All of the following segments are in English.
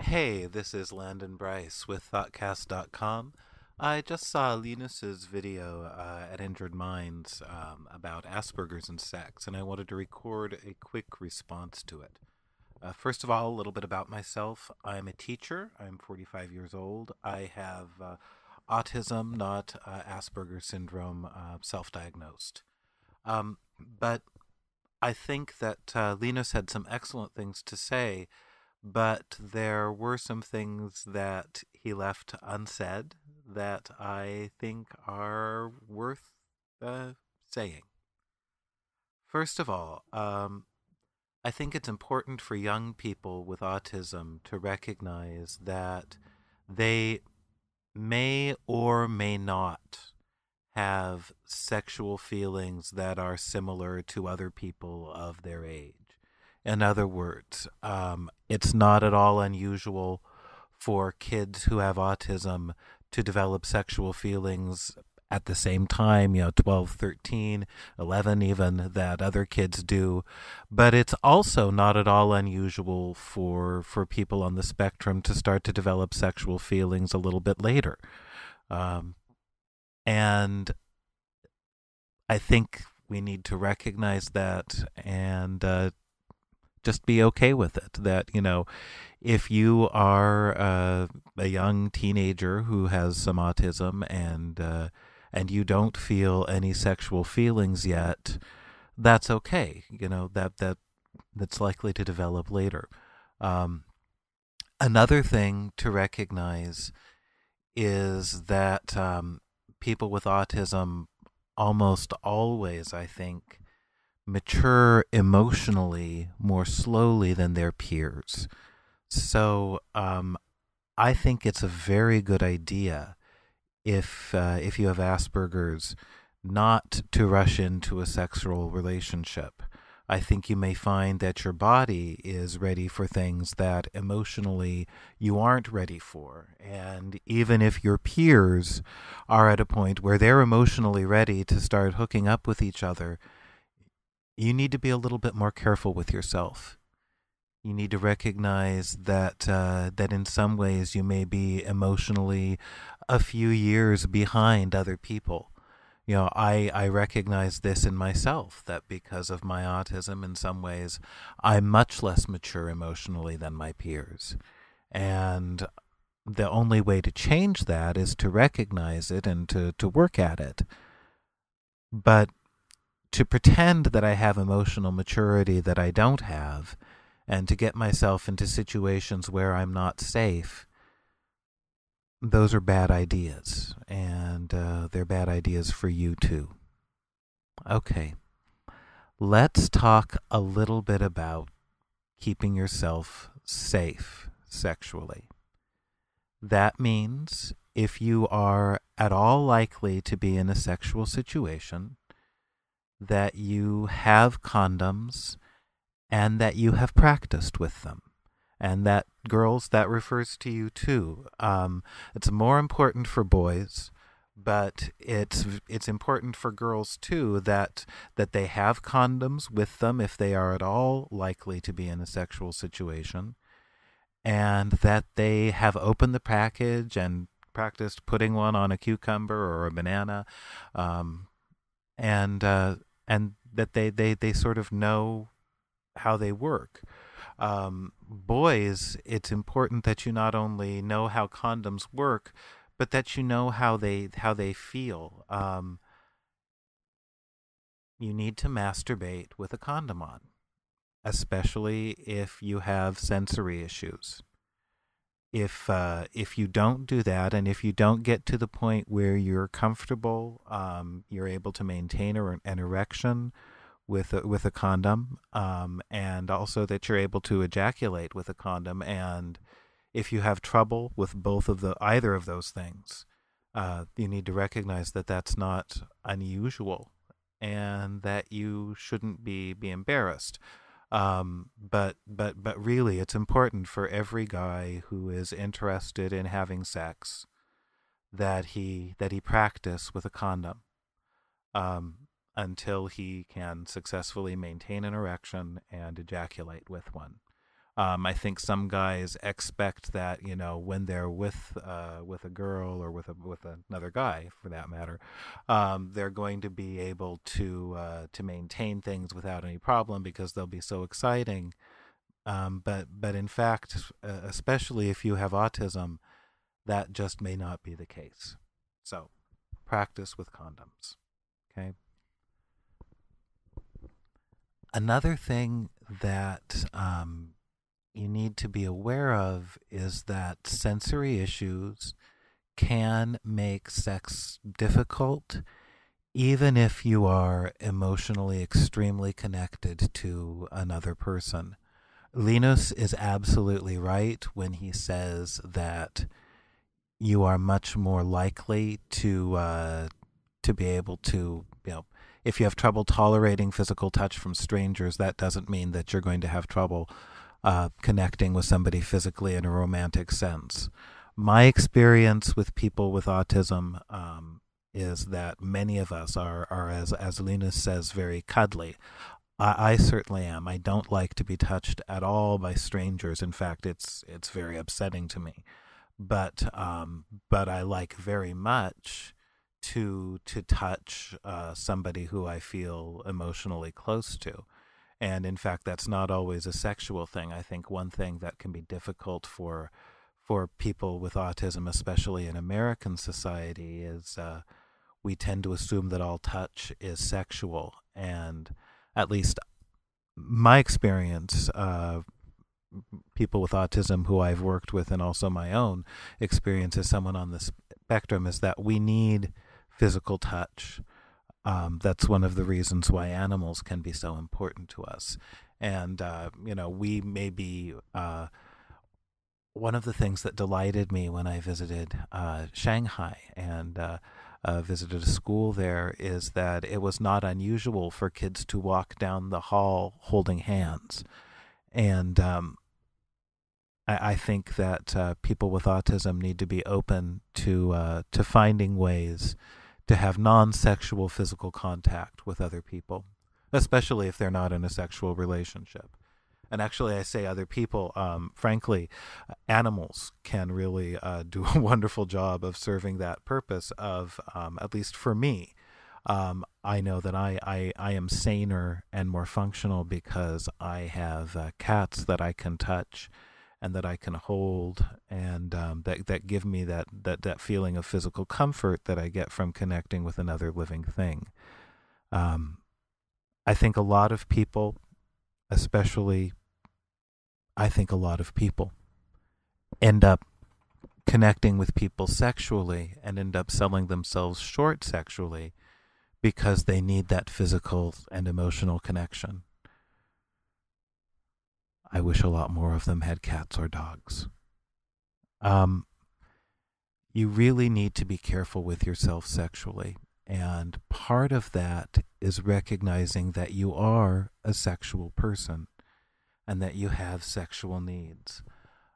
Hey, this is Landon Bryce with thAutcast.com. I just saw Linus's video at Injured Minds about Asperger's and sex, and I wanted to record a quick response to it. First of all, a little bit about myself. I'm a teacher. I'm 45 years old. I have autism, not Asperger's syndrome, self-diagnosed. But I think that Linus had some excellent things to say, but there were some things that he left unsaid that I think are worth saying. First of all, I think it's important for young people with autism to recognize that they may or may not have sexual feelings that are similar to other people of their age. In other words, it's not at all unusual for kids who have autism to develop sexual feelings at the same time, 12, 13, 11 even, that other kids do. But it's also not at all unusual for people on the spectrum to start to develop sexual feelings a little bit later. And I think we need to recognize that and just be okay with it. That, if you are a young teenager who has some autism and you don't feel any sexual feelings yet, that's okay. That's likely to develop later. Another thing to recognize is that people with autism almost always, I think, mature emotionally more slowly than their peers. So I think it's a very good idea if you have Asperger's not to rush into a sexual relationship. I think you may find that your body is ready for things that emotionally you aren't ready for. And even if your peers are at a point where they're emotionally ready to start hooking up with each other, you need to be a little bit more careful with yourself. You need to recognize that that in some ways you may be emotionally a few years behind other people. I recognize this in myself, that because of my autism, in some ways, I'm much less mature emotionally than my peers. And the only way to change that is to recognize it and to work at it. But to pretend that I have emotional maturity that I don't have, and to get myself into situations where I'm not safe, those are bad ideas, and they're bad ideas for you too. Okay, let's talk a little bit about keeping yourself safe sexually. That means if you are at all likely to be in a sexual situation, that you have condoms and that you have practiced with them. And that, girls, that refers to you too. It's more important for boys, but it's important for girls too that they have condoms with them if they are at all likely to be in a sexual situation, and that they have opened the package and practiced putting one on a cucumber or a banana, and that they sort of know how they work. Boys, it's important that you not only know how condoms work, but that you know how they feel. You need to masturbate with a condom on, especially if you have sensory issues. If you don't do that, and if you don't get to the point where you're comfortable, you're able to maintain an erection with a condom, and also that you're able to ejaculate with a condom. And if you have trouble with either of those things, you need to recognize that that's not unusual, and that you shouldn't be embarrassed. But really, it's important for every guy who is interested in having sex that he practice with a condom. Until he can successfully maintain an erection and ejaculate with one. I think some guys expect that, when they're with a girl or with another guy, for that matter, they're going to be able to maintain things without any problem because they'll be so exciting. But in fact, especially if you have autism, that just may not be the case. So, practice with condoms. Okay. Another thing that you need to be aware of is that sensory issues can make sex difficult, even if you are emotionally extremely connected to another person. Linus is absolutely right when he says that you are much more likely to be able to, if you have trouble tolerating physical touch from strangers, that doesn't mean that you're going to have trouble connecting with somebody physically in a romantic sense. My experience with people with autism is that many of us are as Linus says, very cuddly. I certainly am. I don't like to be touched at all by strangers. In fact, it's very upsetting to me. But I like very much to touch somebody who I feel emotionally close to. And in fact, that's not always a sexual thing. I think one thing that can be difficult for people with autism, especially in American society, is we tend to assume that all touch is sexual. And at least my experience, people with autism who I've worked with, and also my own experience as someone on the spectrum, is that we need physical touch. That's one of the reasons why animals can be so important to us. And, we may be, one of the things that delighted me when I visited Shanghai and visited a school there is that it was not unusual for kids to walk down the hall holding hands. And I think that people with autism need to be open to finding ways to have non-sexual physical contact with other people, especially if they're not in a sexual relationship. And actually, I say other people, frankly, animals can really do a wonderful job of serving that purpose of, at least for me, I know that I am saner and more functional because I have cats that I can touch and that I can hold, and that give me that feeling of physical comfort that I get from connecting with another living thing. I think a lot of people, end up connecting with people sexually and end up selling themselves short sexually because they need that physical and emotional connection. I wish a lot more of them had cats or dogs. You really need to be careful with yourself sexually. And part of that is recognizing that you are a sexual person and that you have sexual needs.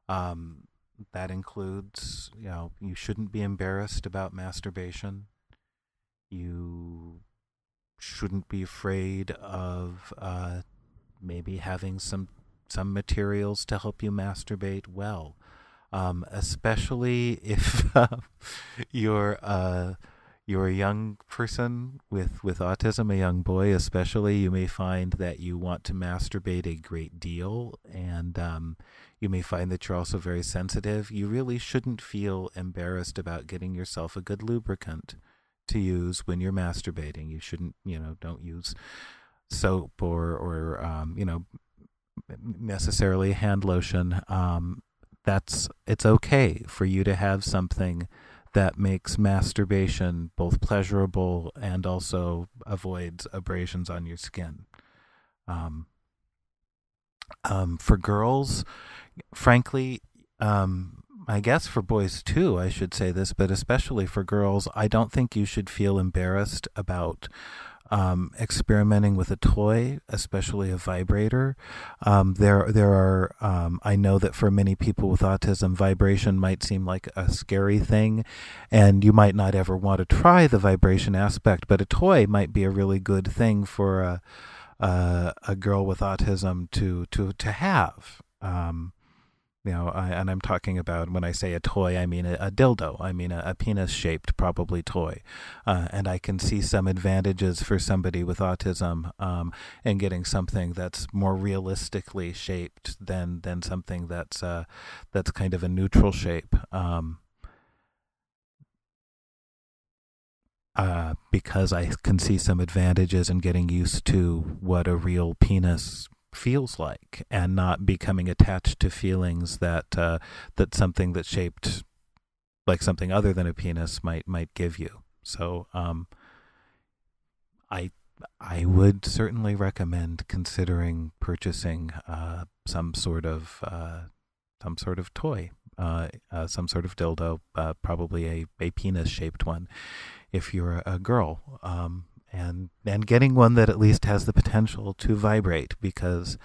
That includes, you shouldn't be embarrassed about masturbation. You shouldn't be afraid of maybe having some materials to help you masturbate well, especially if you're a young person with autism, a young boy especially. You may find that you want to masturbate a great deal, and you may find that you're also very sensitive. You really shouldn't feel embarrassed about getting yourself a good lubricant to use when you're masturbating. You shouldn't, don't use soap or necessarily hand lotion. It's okay for you to have something that makes masturbation both pleasurable and also avoids abrasions on your skin. For girls, frankly, I guess for boys too, I should say this, but especially for girls, I don't think you should feel embarrassed about experimenting with a toy, especially a vibrator. There are, I know that for many people with autism, vibration might seem like a scary thing, and you might not ever want to try the vibration aspect, but a toy might be a really good thing for a girl with autism to have. And I'm talking about, when I say a toy, I mean a dildo. I mean a penis-shaped, probably, toy. And I can see some advantages for somebody with autism in getting something that's more realistically shaped than something that's kind of a neutral shape. Because I can see some advantages in getting used to what a real penis feels like, and not becoming attached to feelings that something that's shaped like something other than a penis might give you. So I would certainly recommend considering purchasing some sort of toy, some sort of dildo, probably a penis shaped one, if you're a girl, and getting one that at least has the potential to vibrate, because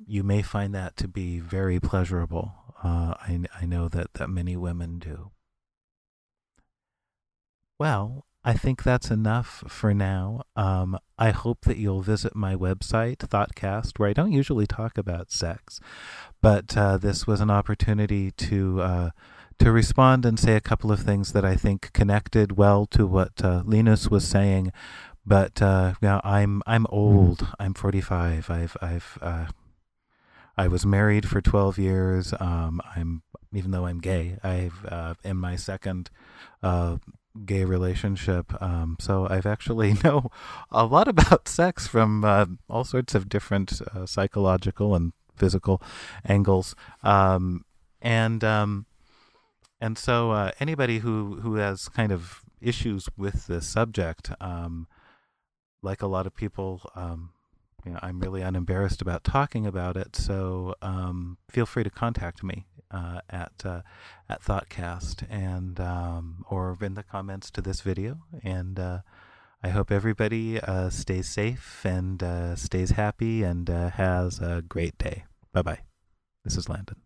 you may find that to be very pleasurable. I know that many women do. Well, I think that's enough for now. I hope that you'll visit my website, thAutcast, where I don't usually talk about sex, but this was an opportunity to respond and say a couple of things that I think connected well to what Linus was saying. But I'm old. I'm 45. I was married for 12 years. Even though I'm gay, I've in my second gay relationship. So I've actually know a lot about sex from all sorts of different psychological and physical angles. And so anybody who has kind of issues with this subject, like a lot of people, I'm really unembarrassed about talking about it. So feel free to contact me at thAutcast, and or in the comments to this video. And I hope everybody stays safe and stays happy and has a great day. Bye bye. This is Landon.